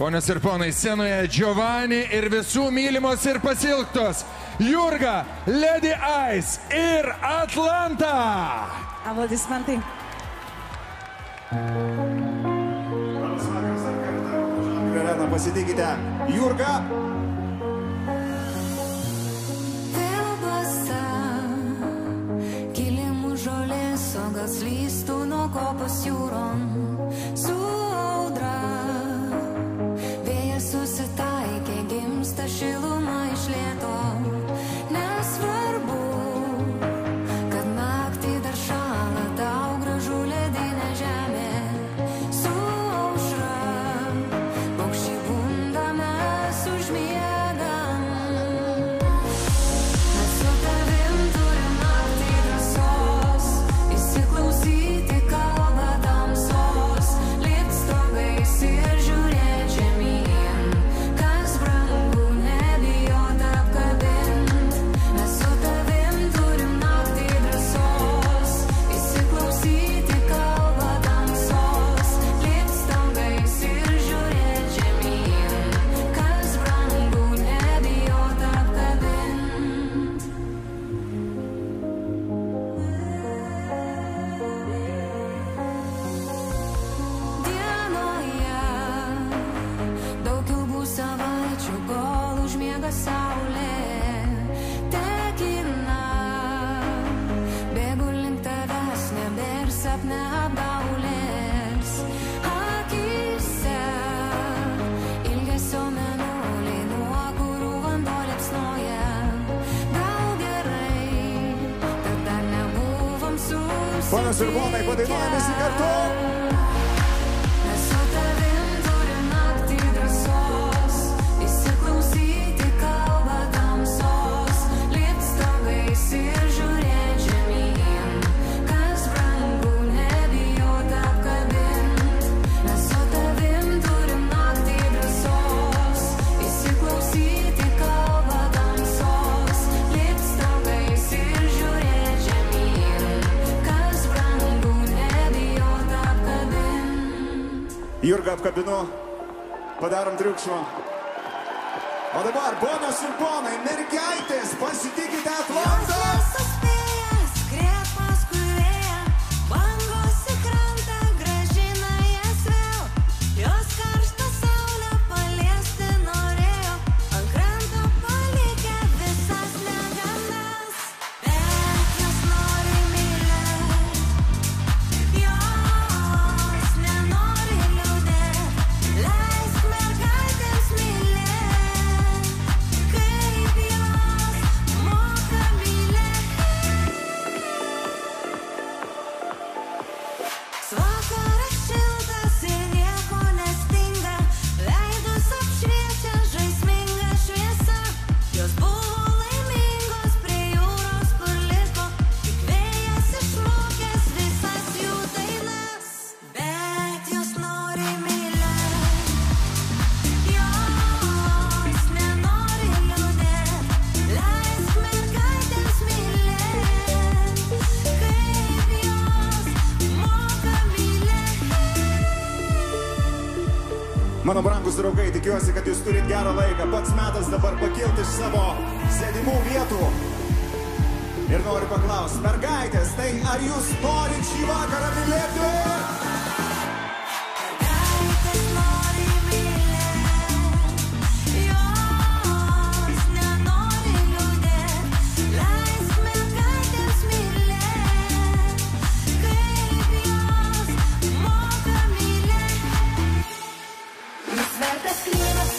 Ponios ir ponai, scenoje Giovanni ir visų mylimos ir pasilgtos Jurga, Lady Ice ir Atlanta. Aplodismentai. Labas vakaras dar kartą. Žalgirio areną pasitikite. Jurga. Kilimų žolės, o gal slystų nuo kopos jūron. Su audra vėjas susitaikė, gimsta šiluma iš lėto. Nesvarbu, kad naktį dar šąla tau gražu ledinė žemė. Su aušra paukščiai bunda, mes užmiegam. Mes su tavim turim naktį drąsos įsiklausyti kalbą tamsos, lipt stogais ir žiūrėt žemyn, kas brangu, nebijot apkabint. Mes su tavim turim naktį drąsos įsiklausyti kalbą tamsos, lipt stogais ir žiūrėt žemyn, kas brangu, nebijot apkabint. Dienoje daug ilgų savaičių, kol užmiega saulė, tekina. Bėgu link tavęs, nebėr sapne apgaulės. Akyse ilgesio mėnuliai, nuo kurių vanduo liepsnoja. Gal gerai, kad dar nebuvom susitikę. Ponios ir ponai, padainuojame visi kartu. Mes su tavim turim naktį drąsos įsiklausyti kalbą tamsos, lipt stogais ir žiūrėt žemyn, kas brangu, nebijot apkabint. Mes su tavim turim naktį drąsos įsiklausyti kalbą tamsos, lipt stogais ir žiūrėt žemyn, kas brangu, nebijot apkabint. Jurga apkabinu. Padarom triukšmą. O dabar, ponios ir ponai, mergaitės, pasitikite Atlantą. Suspėjęs, skriet paskui vėją, bangos į krantą grąžina jas vėl. Jos karštą saulę paliesti norėjo, ant kranto palikę visas legendas. Bet jos nori mylėt, jos nenori liūdėt. Leisk mergaitėms mylėt, kaip jos moka mylėt. Vakaras šiltas ir nieko nestinga, veidus apšviečia žaisminga šviesa. Jos buvo laimingos prie jūros, kur liko tik vėjas išmokęs visas jų dainas. Bet jos nori mylėt, jos nenori liūdėt. Leisk mergaitėms mylėt, kaip jos moka mylėt. Mano brangus draugai, tikiuosi, kad jūs turit gerą laiką. Pats metas dabar pakilti iš savo sėdimų vietų. Ir noriu paklausti, mergaitės, tai ar jūs norit šį vakarą mylėti? Mergaitės nori mylėt, jos nenori liūdėt. Leisk mergaitėms mylėt, kaip jos moka mylėt. Jis vertas knygas